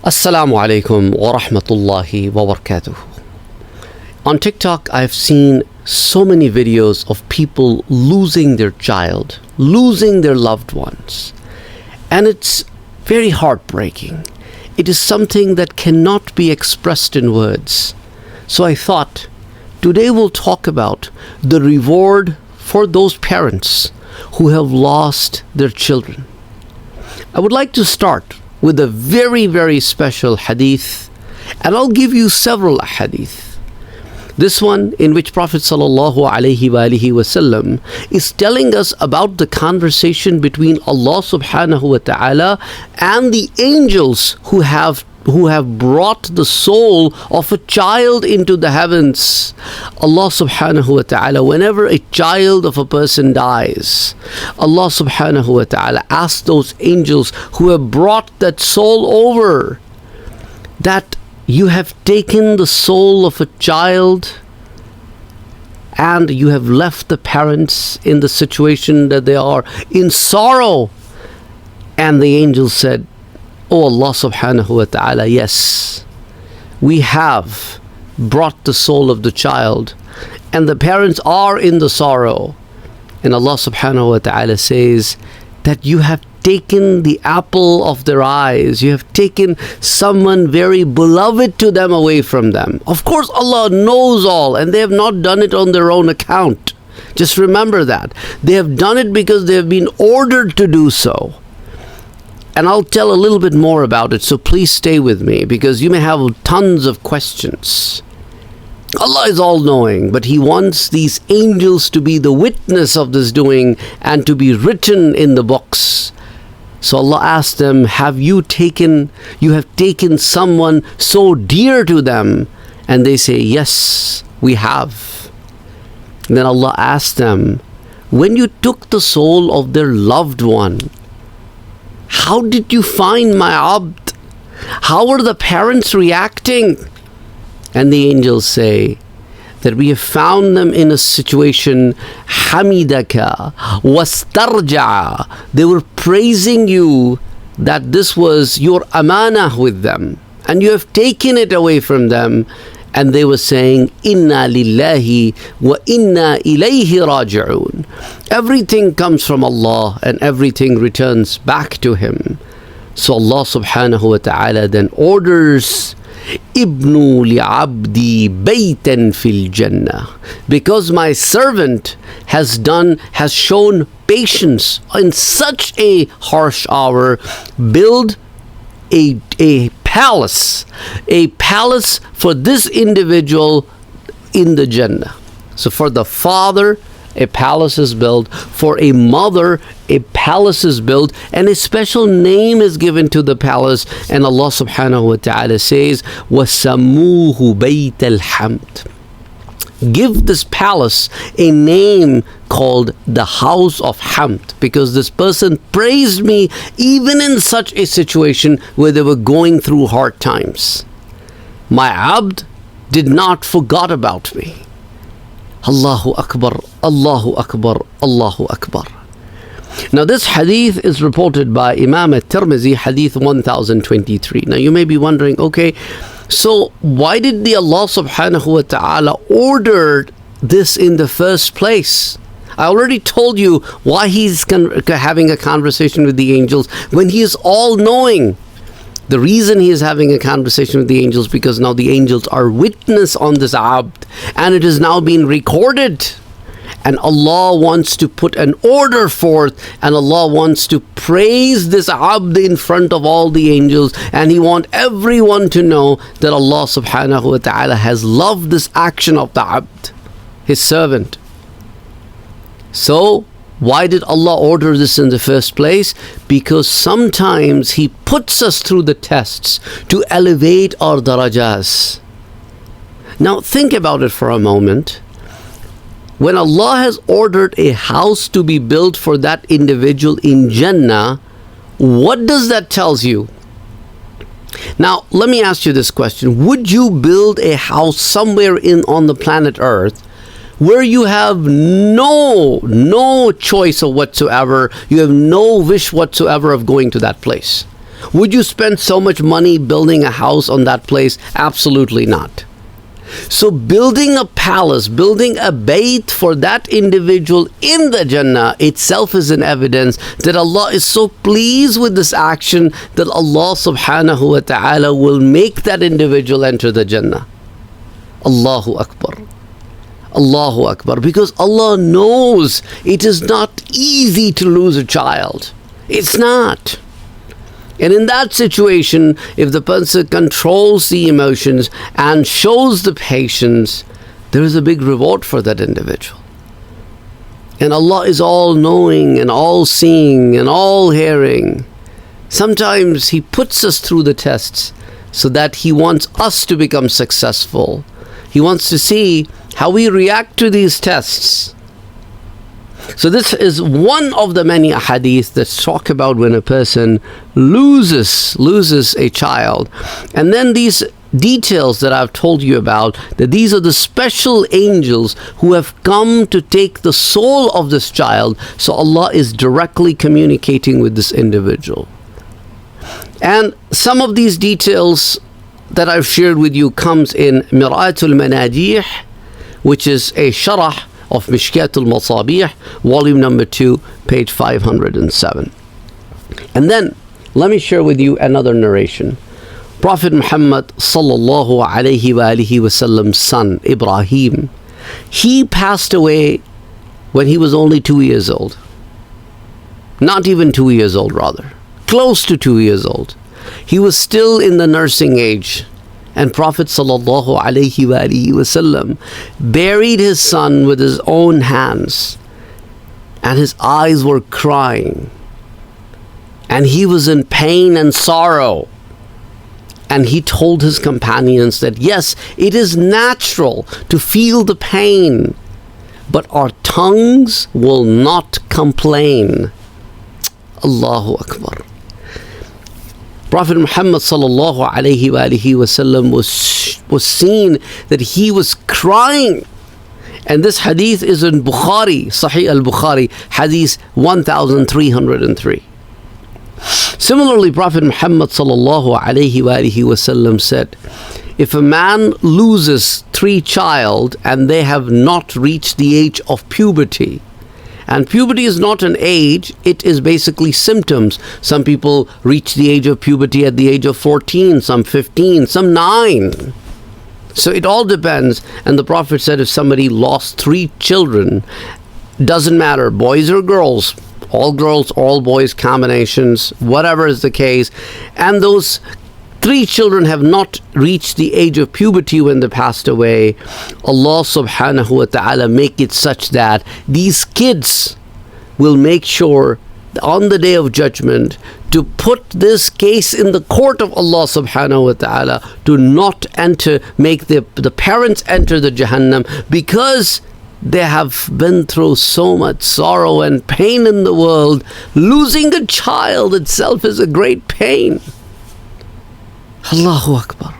Assalamu alaikum wa rahmatullahi wa barakatuh. On TikTok, I've seen so many videos of people losing their child, losing their loved ones. And it's very heartbreaking. It is something that cannot be expressed in words. So I thought, today we'll talk about the reward for those parents who have lost their children. I would like to start with a very, very special hadith, and I'll give you several hadith. This one in which Prophet ﷺ is telling us about the conversation between Allah subhanahu wa ta'ala and the angels who have brought the soul of a child into the heavens. Allah subhanahu wa ta'ala, whenever a child of a person dies, Allah subhanahu wa ta'ala asks those angels who have brought that soul over, that you have taken the soul of a child and you have left the parents in the situation that they are in sorrow. And the angels said, "Oh Allah subhanahu wa ta'ala, yes, we have brought the soul of the child and the parents are in the sorrow." And Allah subhanahu wa ta'ala says that you have taken the apple of their eyes, you have taken someone very beloved to them away from them. Of course Allah knows all, and they have not done it on their own account. Just remember that. They have done it because they have been ordered to do so. And I'll tell a little bit more about it, so please stay with me, because you may have tons of questions. Allah is all-knowing, but He wants these angels to be the witness of this doing and to be written in the books. So Allah asked them, you have taken someone so dear to them? And they say, yes, we have. And then Allah asked them, when you took the soul of their loved one, how did you find my abd? How were the parents reacting? And the angels say that we have found them in a situation, hamidaka wastarja'a. They were praising you that this was your amanah with them, and you have taken it away from them. And they were saying, "Inna lillahi wa inna ilayhi raji'un." Everything comes from Allah and everything returns back to Him. So Allah subhanahu wa ta'ala then orders, "Ibnu li'abdi baytan fil Jannah." Because my servant has shown patience in such a harsh hour, build a palace for this individual in the Jannah. So for the father, a palace is built. For a mother, a palace is built, and a special name is given to the palace. And Allah subhanahu wa ta'ala says, وَسَمُّوهُ بَيْتَ الْحَمْدِ. Give this palace a name called the House of Hamd, because this person praised me even in such a situation where they were going through hard times. My abd did not forget about me. Allahu Akbar, Allahu Akbar, Allahu Akbar. Now this hadith is reported by Imam at-Tirmidhi, hadith 1023. Now you may be wondering, okay, so why did the Allah subhanahu wa ta'ala order this in the first place? I already told you why He's having a conversation with the angels when He is all-knowing. The reason He is having a conversation with the angels, because now the angels are witness on this abd, and it is now being recorded. And Allah wants to put an order forth, and Allah wants to praise this abd in front of all the angels, and He wants everyone to know that Allah subhanahu wa ta'ala has loved this action of the abd, His servant. So why did Allah order this in the first place? Because sometimes He puts us through the tests to elevate our darajas. Now think about it for a moment. When Allah has ordered a house to be built for that individual in Jannah, what does that tell you? Now, let me ask you this question. Would you build a house somewhere on the planet Earth where you have no choice of whatsoever, you have no wish whatsoever of going to that place? Would you spend so much money building a house on that place? Absolutely not. So building a palace, building a bayt for that individual in the Jannah itself is an evidence that Allah is so pleased with this action that Allah subhanahu wa ta'ala will make that individual enter the Jannah. Allahu Akbar. Allahu Akbar. Because Allah knows it is not easy to lose a child. It's not. And in that situation, if the person controls the emotions and shows the patience, there is a big reward for that individual. And Allah is all knowing and all seeing and all hearing. Sometimes He puts us through the tests so that He wants us to become successful. He wants to see how we react to these tests. So this is one of the many hadith that talk about when a person loses a child. And then these details that I've told you about, that these are the special angels who have come to take the soul of this child. So Allah is directly communicating with this individual. And some of these details that I've shared with you comes in Mir'atul Manajih, which is a sharah of Mishkatul Masabih, volume number 2, page 507. And then, let me share with you another narration. Prophet Muhammad sallallahu alayhi wa alihi wasallam's son, Ibrahim, he passed away when he was only 2 years old. Not even 2 years old, rather. Close to 2 years old. He was still in the nursing age. And Prophet sallallahu alaihi wasallam buried his son with his own hands, and his eyes were crying, and he was in pain and sorrow. And he told his companions that yes, it is natural to feel the pain, but our tongues will not complain. Allahu Akbar. Prophet Muhammad sallallahu alayhi wasallam was seen that he was crying. And this hadith is in Bukhari, Sahih al-Bukhari, hadith 1303. Similarly, Prophet Muhammad sallallahu alayhi wasallam said, if a man loses 3 child and they have not reached the age of puberty, and puberty is not an age, it is basically symptoms. Some people reach the age of puberty at the age of 14, some 15, some 9. So it all depends. And the Prophet said if somebody lost 3 children, doesn't matter, boys or girls, all boys combinations, whatever is the case, and those 3 children have not reached the age of puberty when they passed away, Allah subhanahu wa ta'ala make it such that these kids will make sure on the day of judgment to put this case in the court of Allah subhanahu wa ta'ala, to not make the parents enter the Jahannam, because they have been through so much sorrow and pain in the world. Losing a child itself is a great pain. Allahu Akbar.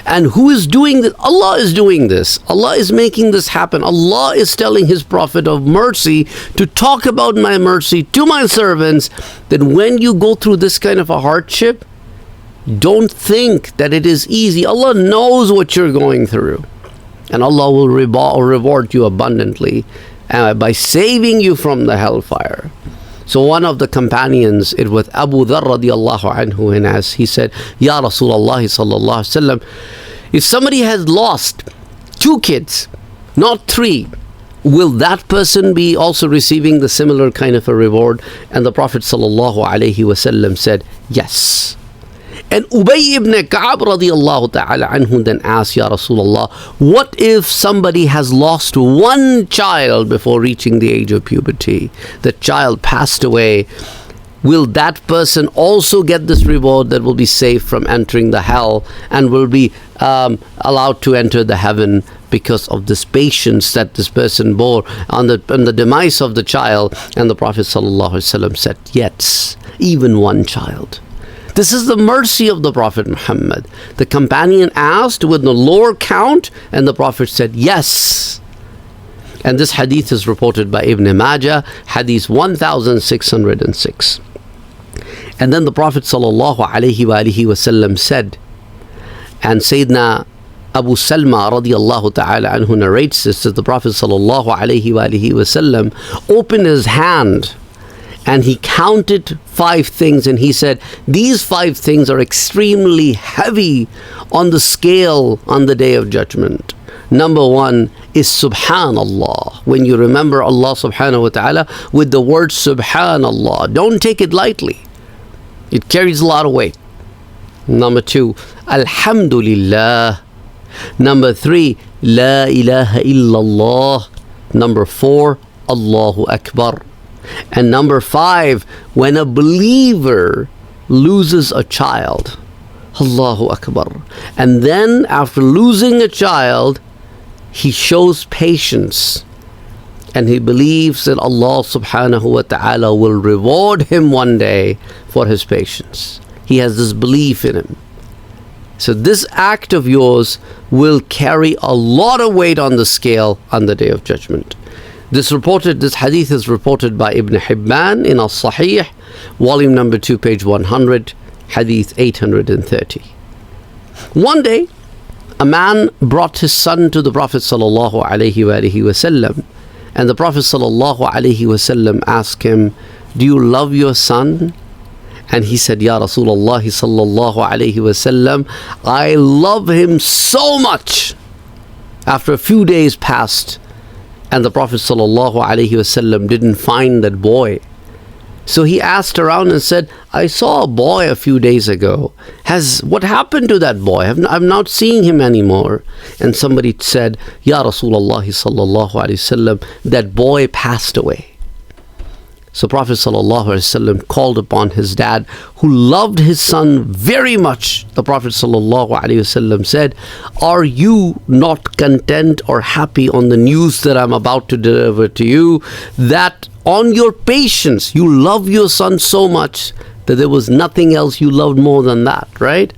And who is doing this? Allah is doing this. Allah is making this happen. Allah is telling His Prophet of mercy to talk about my mercy to my servants, that when you go through this kind of a hardship, don't think that it is easy. Allah knows what you're going through. And Allah will reward you abundantly by saving you from the hellfire. So one of the companions, it was Abu Dharr radiallahu anhu, and as he said, Ya Rasulullah sallallahu alaihi wasallam, if somebody has lost 2 kids, not 3, will that person be also receiving the similar kind of a reward? And the Prophet sallallahu alaihi wasallam said, yes. And Ubay ibn Ka'ab radiallahu ta'ala anhu then asked, Ya Rasulullah, what if somebody has lost 1 child before reaching the age of puberty? The child passed away. Will that person also get this reward, that will be safe from entering the hell and will be allowed to enter the heaven because of this patience that this person bore on the demise of the child? And the Prophet sallallahu alaihi wasallam said, yes, even 1 child. This is the mercy of the Prophet Muhammad. The companion asked with the lower count, and the Prophet said, yes. And this hadith is reported by Ibn Majah, hadith 1606. And then the Prophet ﷺ said, and Sayyidina Abu Salma radiallahu ta'ala anhu narrates this, that the Prophet ﷺ opened his hand and he counted 5 things, and he said, these 5 things are extremely heavy on the scale on the Day of Judgment. Number 1 is Subhanallah. When you remember Allah subhanahu wa ta'ala with the word Subhanallah, don't take it lightly. It carries a lot of weight. Number 2, Alhamdulillah. Number 3, La ilaha illallah. Number 4, Allahu Akbar. And number 5, when a believer loses a child, Allahu Akbar. And then after losing a child, he shows patience. And he believes that Allah subhanahu wa ta'ala will reward him one day for his patience. He has this belief in him. So this act of yours will carry a lot of weight on the scale on the Day of Judgment. This hadith is reported by Ibn Hibban in As-Sahih, volume number 2, page 100, hadith 830. One day, a man brought his son to the Prophet sallallahu alaihi wasallam, and the Prophet sallallahu alaihi wasallam asked him, do you love your son? And he said, Ya Rasulullah sallallahu alaihi wasallam, I love him so much. After a few days passed, and the Prophet sallallahu alaihi wasallam didn't find that boy. So he asked around and said, I saw a boy a few days ago. What happened to that boy? I'm not seeing him anymore. And somebody said, Ya Rasulullah sallallahu alaihi wasallam, that boy passed away. So Prophet ﷺ called upon his dad, who loved his son very much. The Prophet ﷺ said, are you not content or happy on the news that I'm about to deliver to you, that on your patience, you love your son so much that there was nothing else you loved more than that, right?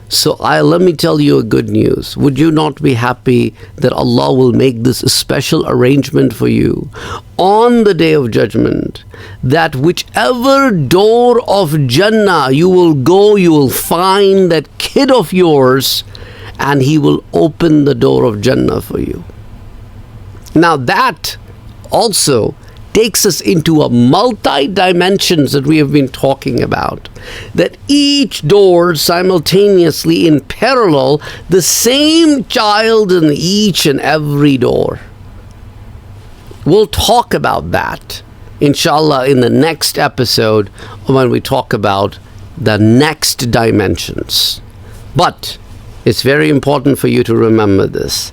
So let me tell you a good news. Would you not be happy that Allah will make this a special arrangement for you on the Day of Judgment, that whichever door of Jannah you will go, you will find that kid of yours, and he will open the door of Jannah for you. Now that also takes us into a multi-dimensions that we have been talking about. That each door simultaneously, in parallel, the same child in each and every door. We'll talk about that, inshallah, in the next episode when we talk about the next dimensions. But it's very important for you to remember this.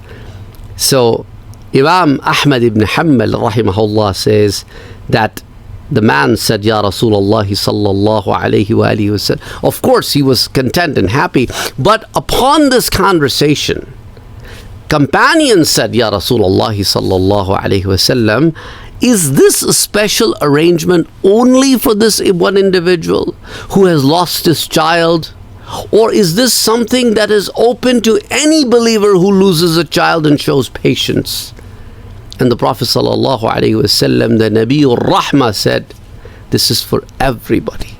So Imam Ahmad ibn Hanbal rahimahullah says that the man said, Ya Rasulullah sallallahu alayhi wa alihi wasallam. Of course, he was content and happy. But upon this conversation, companions said, Ya Rasulullah sallallahu alayhi wasallam, is this a special arrangement only for this one individual who has lost his child? Or is this something that is open to any believer who loses a child and shows patience? And the Prophet sallallahu alaihi wasallam, the Nabiur Rahmah, said, this is for everybody.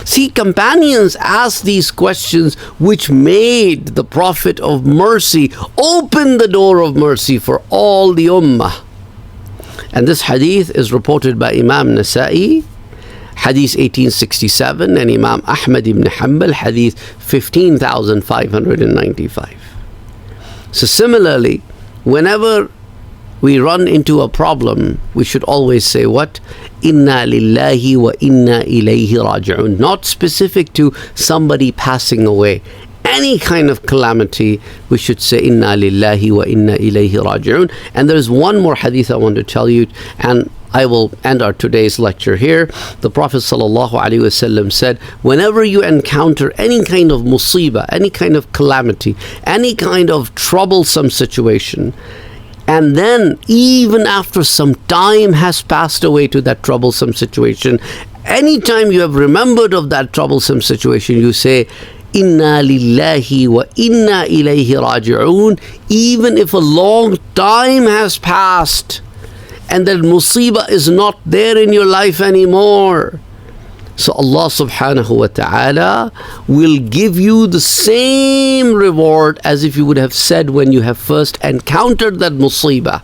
See, companions asked these questions, which made the Prophet of mercy open the door of mercy for all the ummah. And this hadith is reported by Imam Nasa'i, hadith 1867, and Imam Ahmad ibn Hanbal, hadith 15,595. So similarly, whenever we run into a problem, we should always say what? Inna lillahi wa inna ilayhi raji'un. Not specific to somebody passing away. Any kind of calamity, we should say Inna lillahi wa inna ilayhi raji'un. And there's one more hadith I want to tell you, and I will end our today's lecture here. The Prophet ﷺ said, whenever you encounter any kind of musibah, any kind of calamity, any kind of troublesome situation, and then even after some time has passed away to that troublesome situation, anytime you have remembered of that troublesome situation, you say, Inna lillahi wa inna ilayhi raji'un, even if a long time has passed and that musibah is not there in your life anymore. So Allah subhanahu wa ta'ala will give you the same reward as if you would have said when you have first encountered that musibah.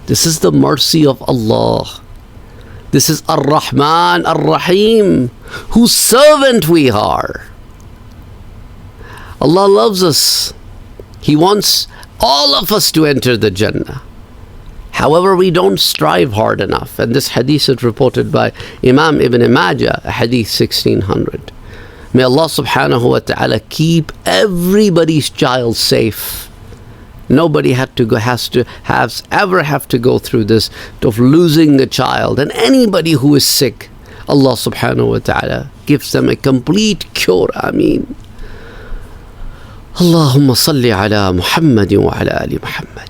This is the mercy of Allah. This is Ar-Rahman Ar-Rahim, whose servant we are. Allah loves us. He wants all of us to enter the Jannah. However, we don't strive hard enough. And this hadith is reported by Imam Ibn Majah, hadith 1600. May Allah subhanahu wa ta'ala keep everybody's child safe. Nobody has ever have to go through this of losing a child. And anybody who is sick, Allah subhanahu wa ta'ala gives them a complete cure. Ameen. Allahumma salli ala Muhammadin wa ala ali Muhammad.